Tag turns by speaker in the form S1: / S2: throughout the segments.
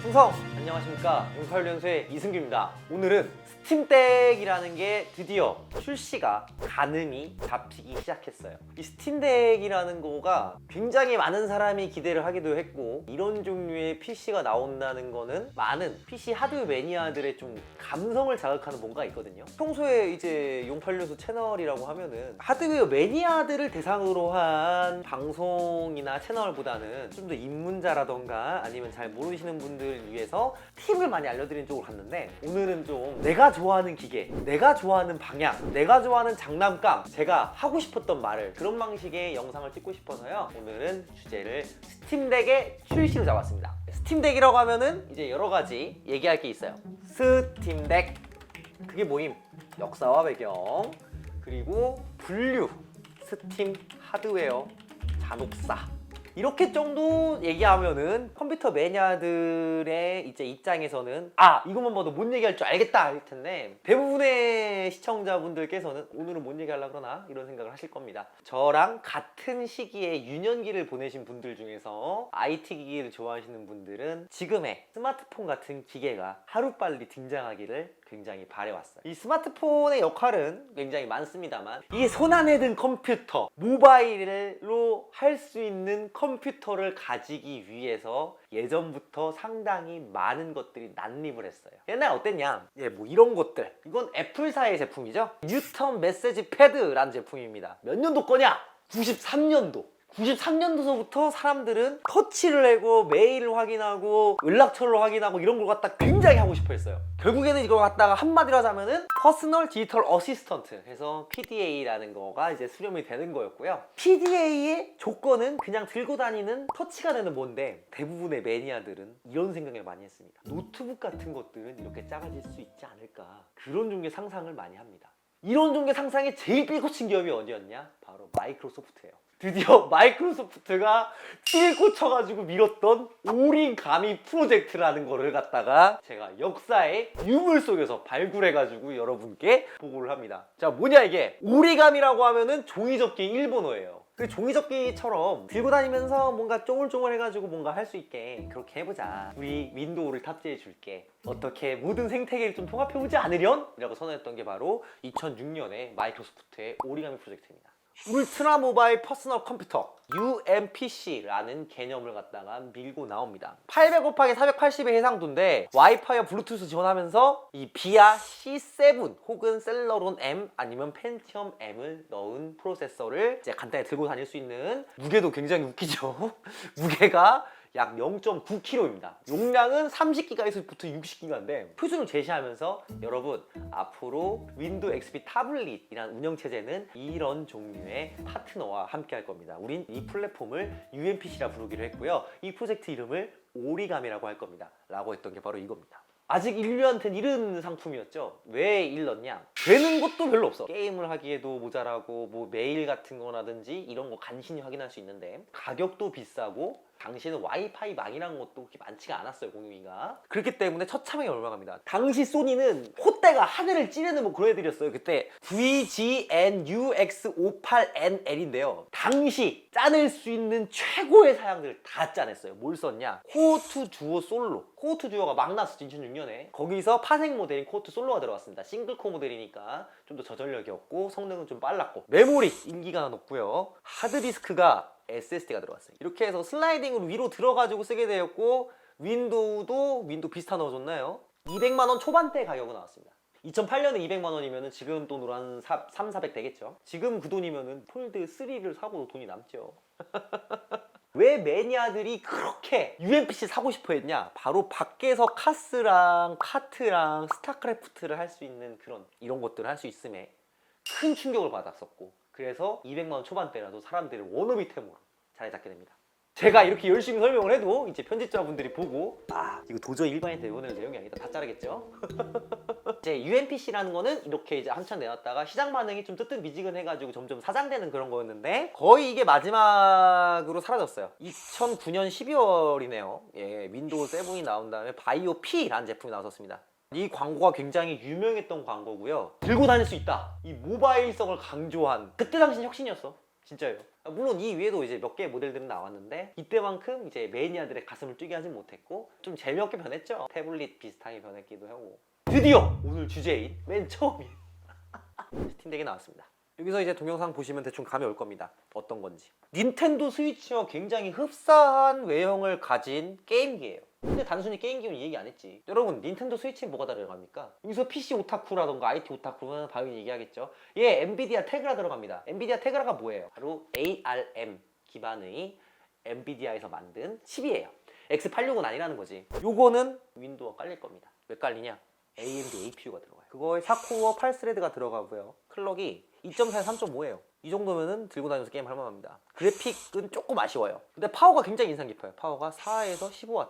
S1: 충성! 안녕하십니까, 08년생 이승규입니다. 오늘은 스팀덱이라는 게 드디어 출시가 가늠이 잡히기 시작했어요. 이 스팀덱이라는 거가 굉장히 많은 사람이 기대를 하기도 했고, 이런 종류의 PC가 나온다는 거는 많은 PC 하드웨어 매니아들의 좀 감성을 자극하는 뭔가 있거든요. 평소에 이제 08년생 채널이라고 하면은 하드웨어 매니아들을 대상으로 한 방송이나 채널보다는 좀 더 입문자라던가 아니면 잘 모르시는 분들을 위해서 팁을 많이 알려드리는 쪽으로 갔는데, 오늘은 좀 내가 좋아하는 기계, 내가 좋아하는 방향, 내가 좋아하는 장난감, 제가 하고 싶었던 말을 그런 방식의 영상을 찍고 싶어서요, 오늘은 주제를 스팀덱의 출시로 잡았습니다. 스팀덱이라고 하면은 이제 여러 가지 얘기할 게 있어요. 스팀덱, 그게 뭐임? 역사와 배경, 그리고 분류, 스팀 하드웨어 잔혹사, 이렇게 정도 얘기하면은 컴퓨터 매니아들의 이제 입장에서는 이것만 봐도 뭔 얘기할 줄 알겠다 할 텐데, 대부분의 시청자분들께서는 오늘은 뭔 얘기하려고 그러나 이런 생각을 하실 겁니다. 저랑 같은 시기에 유년기를 보내신 분들 중에서 IT 기기를 좋아하시는 분들은 지금의 스마트폰 같은 기계가 하루빨리 등장하기를 굉장히 바래왔어요. 이 스마트폰의 역할은 굉장히 많습니다만, 이게 손안에 든 컴퓨터, 모바일로 할 수 있는 컴퓨터를 가지기 위해서 예전부터 상당히 많은 것들이 난립을 했어요. 옛날 어땠냐? 뭐 이런 것들, 이건 애플사의 제품이죠. 뉴턴 메시지 패드라는 제품입니다. 몇 년도 거냐? 93년도. 93년도서부터 사람들은 터치를 하고 메일을 확인하고 연락처를 확인하고 이런 걸 갖다 굉장히 하고 싶어 했어요. 결국에는 이걸 갖다가 한마디로 하자면은 퍼스널 디지털 어시스턴트 해서 PDA라는 거가 이제 수렴이 되는 거였고요. PDA의 조건은 그냥 들고 다니는 터치가 되는 뭔데, 대부분의 매니아들은 이런 생각을 많이 했습니다. 노트북 같은 것들은 이렇게 작아질 수 있지 않을까, 그런 종류의 상상을 많이 합니다. 이런 종류의 상상에 제일 삐고친 기업이 어디였냐? 바로 마이크로소프트예요. 드디어 마이크로소프트가 찔고 쳐가지고 밀었던 오리가미 프로젝트라는 거를 갖다가 제가 역사의 유물 속에서 발굴해가지고 여러분께 보고를 합니다. 자, 뭐냐 이게? 오리가미라고 하면은 종이접기 일본어예요. 그 종이접기처럼 들고 다니면서 뭔가 쪼글쪼글 해가지고 뭔가 할 수 있게 그렇게 해보자, 우리 윈도우를 탑재해 줄게, 어떻게 모든 생태계를 좀 통합해보지 않으련? 이라고 선언했던 게 바로 2006년에 마이크로소프트의 오리가미 프로젝트입니다. 울트라 모바일 퍼스널 컴퓨터 UMPC라는 개념을 갖다가 밀고 나옵니다. 800 곱하기 480의 해상도인데 와이파이와 블루투스 지원하면서 이 비아 C7 혹은 셀러론 M 아니면 펜티엄 M을 넣은 프로세서를 이제 간단히 들고 다닐 수 있는, 무게도 굉장히 웃기죠. 무게가 약 0.9kg입니다. 용량은 30G에서부터 60G인데, 표준을 제시하면서 여러분, 앞으로 윈도우 XP 타블릿이라는 운영체제는 이런 종류의 파트너와 함께 할 겁니다. 우린 이 플랫폼을 UMPC라 부르기로 했고요. 이 프로젝트 이름을 오리가미라고 할 겁니다. 라고 했던 게 바로 이겁니다. 아직 인류한테는 이른 상품이었죠. 왜 일렀냐? 되는 것도 별로 없어. 게임을 하기에도 모자라고, 뭐 메일 같은 거라든지 이런 거 간신히 확인할 수 있는데, 가격도 비싸고 당시에는 와이파이 망이라는 것도 그렇게 많지가 않았어요, 공유기가. 그렇기 때문에 처참하게 얼마갑니다. 당시 소니는 콧대가 하늘을 찌르는 뭐 그런 애들이었어요. 그때 VGNUX58NL인데요. 당시 짜낼 수 있는 최고의 사양들을 다 짜냈어요. 뭘 썼냐? 코어2 주어 솔로. 코어2 주어가 막 나왔었죠, 2006년에. 거기서 파생 모델인 코어2 솔로가 들어갔습니다. 싱글코어 모델이니까 좀 더 저전력이었고 성능은 좀 빨랐고, 메모리 인기가 높고요. 하드디스크가 SSD가 들어갔어요. 이렇게 해서 슬라이딩으로 위로 들어가지고 쓰게 되었고, 윈도우도 윈도우 비스타 넣어줬나요? 200만원 초반대 가격으로 나왔습니다. 2008년에 200만원이면 지금 돈으로 한 3, 400 되겠죠. 지금 그 돈이면 폴드 3를 사고도 돈이 남죠. 왜 매니아들이 그렇게 UMPC 사고 싶어 했냐? 바로 밖에서 카스랑 카트랑 스타크래프트를 할 수 있는 그런 이런 것들을 할 수 있음에 큰 충격을 받았었고, 그래서 200만원 초반대라도 사람들을 워너비템으로 자리 잡게 됩니다. 제가 이렇게 열심히 설명을 해도 이제 편집자분들이 보고 이거 도저히 일반인한테 내보낼 내용이 아니다, 다 자르겠죠? 이제 UMPC라는 거는 이렇게 이제 한참 내놨다가 시장 반응이 좀 뜨뜻미지근해가지고 점점 사장되는 그런 거였는데, 거의 이게 마지막으로 사라졌어요. 2009년 12월이네요. 예, 윈도우 7이 나온 다음에 바이오 P라는 제품이 나왔었습니다. 이 광고가 굉장히 유명했던 광고고요. 들고 다닐 수 있다, 이 모바일성을 강조한, 그때 당시 혁신이었어. 진짜요. 물론 이 위에도 이제 몇 개의 모델들은 나왔는데 이때만큼 이제 매니아들의 가슴을 뛰게 하진 못했고 좀 재미없게 변했죠. 태블릿 비슷하게 변했기도 하고. 드디어 오늘 주제인 맨 처음인 스팀덱이 나왔습니다. 여기서 이제 동영상 보시면 대충 감이 올 겁니다. 어떤 건지. 닌텐도 스위치와 굉장히 흡사한 외형을 가진 게임기예요. 근데 단순히 게임기는 얘기 안 했지. 여러분, 닌텐도 스위치는 뭐가 들어갑니까? 여기서 PC 오타쿠라던가 IT 오타쿠는 당연히 얘기하겠죠. 예, 엔비디아 테그라 들어갑니다. 엔비디아 테그라가 뭐예요? 바로 ARM 기반의 엔비디아에서 만든 칩이에요. X86은 아니라는 거지. 요거는 윈도우가 깔릴 겁니다. 왜 깔리냐? AMD APU가 들어가요. 그거에 4코어 8스레드가 들어가고요. 클럭이 2.4에 3.5예요. 이 정도면은 들고 다니면서 게임 할 만합니다. 그래픽은 조금 아쉬워요. 근데 파워가 굉장히 인상 깊어요. 파워가 4에서 15W.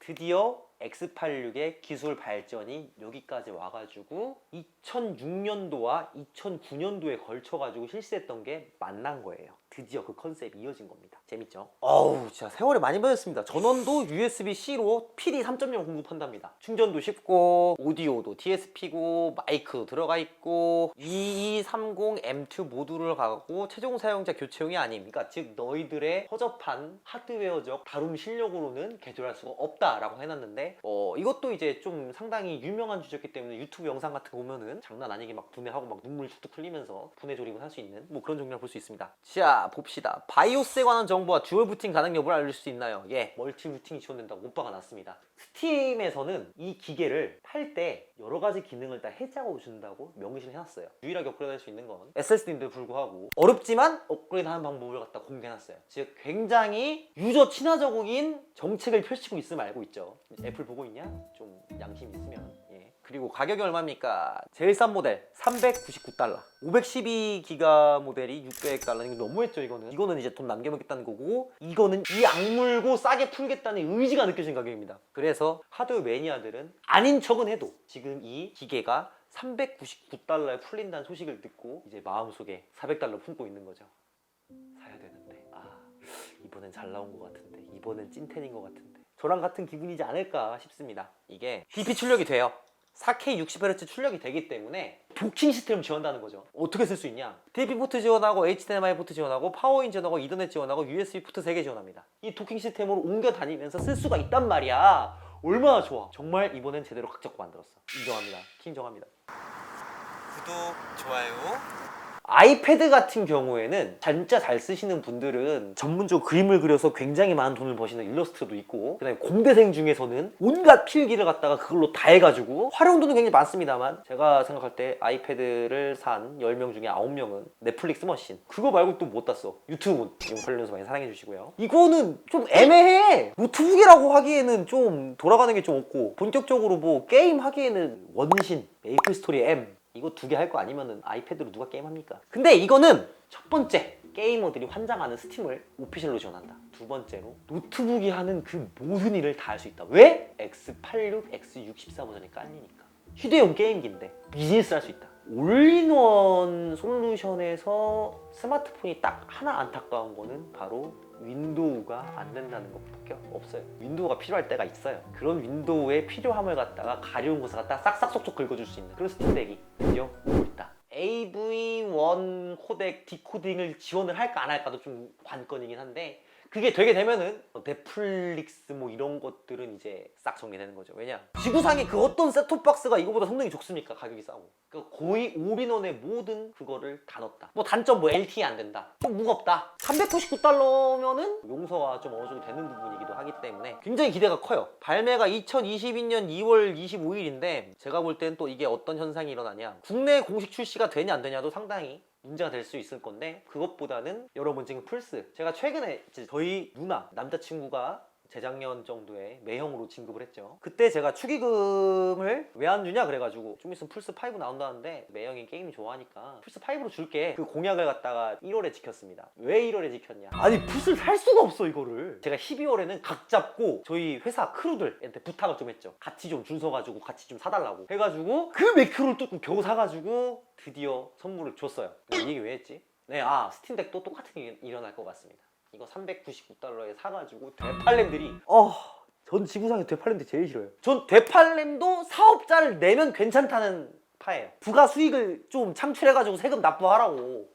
S1: 드디어 X86의 기술 발전이 여기까지 와가지고 2006년도와 2009년도에 걸쳐가지고 실시했던 게 만난 거예요. 드디어 그 컨셉이 이어진 겁니다. 재밌죠? 어우, 진짜 세월이 많이 변했습니다. 전원도 USB-C로 PD 3.0 공급한답니다. 충전도 쉽고 오디오도 DSP고 마이크도 들어가 있고 2230 M2 모듈을 가고 최종 사용자 교체용이 아닙니까? 즉 너희들의 허접한 하드웨어적 다룸 실력으로는 개조할 수가 없다라고 해놨는데 이것도 이제 좀 상당히 유명한 주제였기 때문에 유튜브 영상 같은 거 보면은 장난 아니게 막 분해하고 막 눈물 툭툭 흘리면서 분해 조립을 할 수 있는 뭐 그런 종류를 볼 수 있습니다. 자, 봅시다. 바이오스에 관한 정보와 듀얼 부팅 가능 여부를 알릴 수 있나요? 예, 멀티 부팅이 지원된다고 문바가 났습니다. 스팀에서는 이 기계를 팔 때 여러 가지 기능을 다 해제하고 준다고 명시를 해놨어요. 유일하게 업그레이드할 수 있는 건 SSD인데도 불구하고 어렵지만 업그레이드하는 방법을 갖다 공개해놨어요. 즉 굉장히 유저 친화적인 정책을 펼치고 있음을 알고 있죠. 애플 보고 있냐? 좀 양심 있으면. 예. 그리고 가격이 얼마입니까? 제일 싼 모델 399달러, 512기가 모델이 600달러. 이거 너무했죠. 이거는 이제 돈 남겨먹겠다는 거고, 이거는 이 악물고 싸게 풀겠다는 의지가 느껴진 가격입니다. 그래서 하드웨어 매니아들은 아닌 척은 해도 지금 이 기계가 399달러에 풀린다는 소식을 듣고 이제 마음속에 400달러 품고 있는 거죠. 사야 되는데 이번엔 잘 나온 것 같은데, 이번엔 찐텐인 것 같은데, 저랑 같은 기분이지 않을까 싶습니다. 이게 DP 출력이 돼요. 4K 60Hz 출력이 되기 때문에 도킹 시스템을 지원한다는 거죠. 어떻게 쓸 수 있냐? DP 포트 지원하고 HDMI 포트 지원하고 파워인 지원하고 이더넷 지원하고 USB 포트 3개 지원합니다. 이 도킹 시스템으로 옮겨 다니면서 쓸 수가 있단 말이야. 얼마나 좋아. 정말 이번엔 제대로 각 잡고 만들었어. 인정합니다. 인정합니다. 구독, 좋아요. 아이패드 같은 경우에는 진짜 잘 쓰시는 분들은 전문적으로 그림을 그려서 굉장히 많은 돈을 버시는 일러스트도 있고, 그 다음에 공대생 중에서는 온갖 필기를 갖다가 그걸로 다 해가지고 활용도는 굉장히 많습니다만, 제가 생각할 때 아이패드를 산 10명 중에 9명은 넷플릭스 머신, 그거 말고 또 못 땄어. 유튜브 관련해서 많이 사랑해 주시고요. 이거는 좀 애매해. 노트북이라고 하기에는 좀 돌아가는 게 좀 없고, 본격적으로 뭐 게임 하기에는 원신, 메이플 스토리 M 이거 2개 할 거 아니면은 아이패드로 누가 게임합니까? 근데 이거는 첫 번째, 게이머들이 환장하는 스팀을 오피셜로 지원한다. 두 번째로 노트북이 하는 그 모든 일을 다 할 수 있다. 왜? X86, X64 버전이 깔리니까. 휴대용 게임기인데 비즈니스 할 수 있다. 올인원 솔루션에서 스마트폰이 딱 하나 안타까운 거는 바로 윈도우가 안 된다는 것밖에 없어요. 윈도우가 필요할 때가 있어요. 그런 윈도우의 필요함을 갖다가 가려운 곳을 갖다가 싹싹 쏙쏙 긁어줄 수 있는 그런 스팀덱이 드디어 오고 있다. AV1 코덱 디코딩을 지원을 할까 안 할까도 좀 관건이긴 한데, 그게 되게 되면은 넷플릭스 뭐 이런 것들은 이제 싹 정리되는 거죠. 왜냐? 지구상에 그 어떤 셋톱박스가 이거보다 성능이 좋습니까? 가격이 싸고. 그러니까 거의 올인원의 모든 그거를 다 넣었다. 뭐 단점 뭐 LTE 안 된다. 좀 무겁다. 399달러면은 용서가 좀 어느 정도 되는 부분이기도 하기 때문에 굉장히 기대가 커요. 발매가 2022년 2월 25일인데 제가 볼 땐 또 이게 어떤 현상이 일어나냐. 국내 공식 출시가 되냐 안 되냐도 상당히 문제가 될 수 있을 건데, 그것보다는 여러분 지금 플스, 제가 최근에 저희 누나 남자친구가 재작년 정도에 매형으로 진급을 했죠. 그때 제가 축의금을 왜 안 주냐 그래가지고 좀 있으면 플스5 나온다는데 매형이 게임 좋아하니까 플스5로 줄게, 그 공약을 갖다가 1월에 지켰습니다. 왜 1월에 지켰냐? 아니 플스를 살 수가 없어 이거를. 제가 12월에는 각 잡고 저희 회사 크루들한테 부탁을 좀 했죠. 같이 좀 줄 서가지고 같이 좀 사달라고 해가지고 그 매크로를 뚫고 겨우 사가지고 드디어 선물을 줬어요. 이 얘기 왜 했지? 네, 스팀덱도 똑같은 게 일어날 것 같습니다. 이거 399달러에 사가지고 되팔렘들이 전 지구상에 되팔렘들 제일 싫어요. 전 되팔렘도 사업자를 내면 괜찮다는 파예요. 부가 수익을 좀 창출해가지고 세금 납부하라고.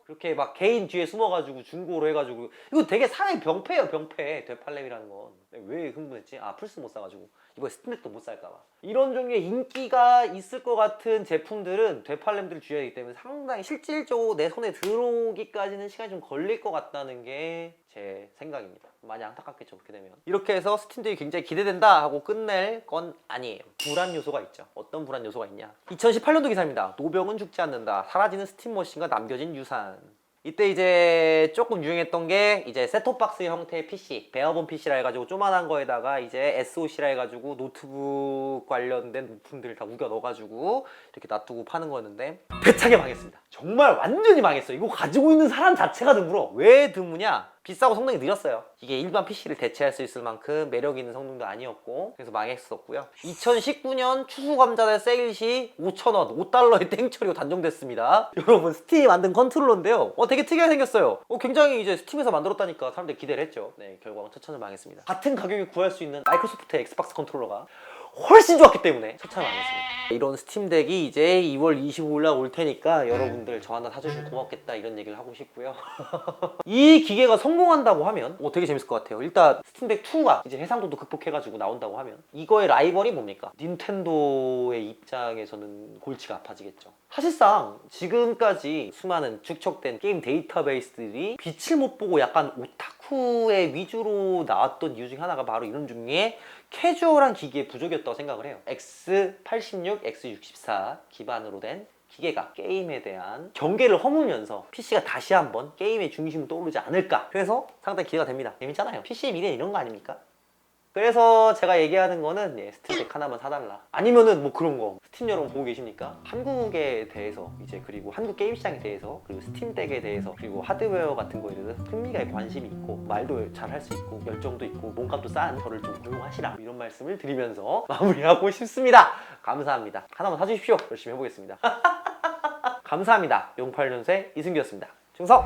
S1: 그렇게 막 개인 뒤에 숨어가지고 중고로 해가지고 이거 되게 사람의 병폐예요, 병폐. 되팔렘이라는 건. 왜 흥분했지? 아, 플스 못 사가지고 이번에 스팀덱도 못 살까봐. 이런 종류의 인기가 있을 것 같은 제품들은 되팔렘들을 줄여야 하기 때문에 상당히 실질적으로 내 손에 들어오기까지는 시간이 좀 걸릴 것 같다는 게 제 생각입니다. 많이 안타깝겠죠, 그렇게 되면. 이렇게 해서 스팀덱이 굉장히 기대된다 하고 끝낼 건 아니에요. 불안 요소가 있죠. 어떤 불안 요소가 있냐? 2018년도 기사입니다. 노병은 죽지 않는다. 사라지는 스팀 머신과 남겨진 유산. 이때 이제 조금 유행했던 게 이제 셋톱박스 형태의 PC, 베어본 PC라 해가지고 조만한 거에다가 이제 SoC라 해가지고 노트북 관련된 부품들을 다 우겨 넣어가지고 이렇게 놔두고 파는 거였는데 대차게 망했습니다. 정말 완전히 망했어요. 이거 가지고 있는 사람 자체가 드물어. 왜 드무냐? 비싸고 성능이 느렸어요. 이게 일반 PC를 대체할 수 있을 만큼 매력 있는 성능도 아니었고 그래서 망했었고요. 2019년 추수감사절 세일 시 5,000원, 5달러에 땡처리로 단종됐습니다. 여러분, 스팀이 만든 컨트롤러인데요. 되게 특이하게 생겼어요. 굉장히 이제 스팀에서 만들었다니까 사람들이 기대를 했죠. 네, 결과는 처참히 망했습니다. 같은 가격에 구할 수 있는 마이크로소프트 엑스박스 컨트롤러가 훨씬 좋았기 때문에 처참히 망했습니다. 이런 스팀덱이 이제 2월 25일날 올 테니까 여러분들 저 하나 사주시면 고맙겠다 이런 얘기를 하고 싶고요. 이 기계가 성공한다고 하면 되게 재밌을 것 같아요. 일단 스팀덱 2가 이제 해상도도 극복해가지고 나온다고 하면 이거의 라이벌이 뭡니까? 닌텐도의 입장에서는 골치가 아파지겠죠. 사실상 지금까지 수많은 축적된 게임 데이터베이스들이 빛을 못 보고 약간 오타쿠의 위주로 나왔던 이유 중 하나가 바로 이런 중에 캐주얼한 기기의 부족이었다고 생각을 해요. X86, X64 기반으로 된 기계가 게임에 대한 경계를 허무면서 PC가 다시 한번 게임의 중심으로 떠오르지 않을까. 그래서 상당히 기대가 됩니다. 재밌잖아요. PC의 미래는 이런 거 아닙니까? 그래서 제가 얘기하는 거는 스팀덱 하나만 사달라. 아니면은 뭐 그런 거. 스팀 여러분 보고 계십니까? 한국에 대해서 이제 그리고 한국 게임 시장에 대해서 그리고 스팀덱에 대해서 그리고 하드웨어 같은 거에 대해서 흥미가 관심이 있고 말도 잘 할 수 있고 열정도 있고 몸값도 싼 저를 좀 고용하시라 이런 말씀을 드리면서 마무리하고 싶습니다. 감사합니다. 하나만 사주십시오. 열심히 해보겠습니다. 감사합니다. 08년생 이승규였습니다. 충성!